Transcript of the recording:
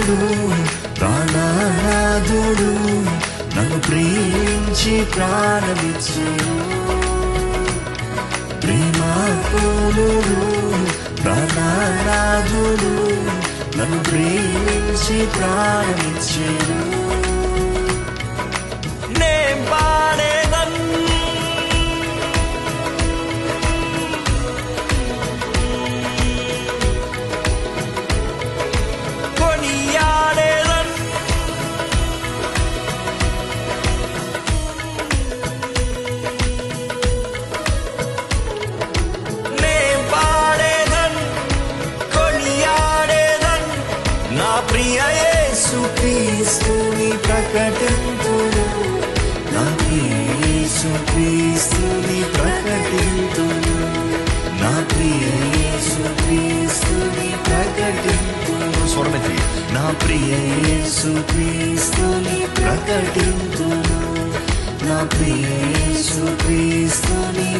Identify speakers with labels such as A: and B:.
A: ప్రియనాథుడు ప్రాణనాథుడు నన్ను ప్రేమించి ప్రాణమిచ్చెను. ప్రేమాపూర్ణుడు ప్రాణనాథుడు నన్ను ప్రేమించి ప్రాణమిచ్చెను. నేను పాడేదన్ కొనియాడేదన్ నేను పాడేదన్ కొనియాడేదన్ నా ప్రియ యేసుక్రీస్తుని ప్రకటింతును. నా ప్రియ యేసుక్రీస్తుని ప్రకటింతును. నా ప్రియ యేసుక్రీస్తుని ప్రకటింతును. స్వరమెత్తి నా ప్రియ యేసుక్రీస్తుని ప్రకటింతును. నా ప్రియ యేసుక్రీస్తుని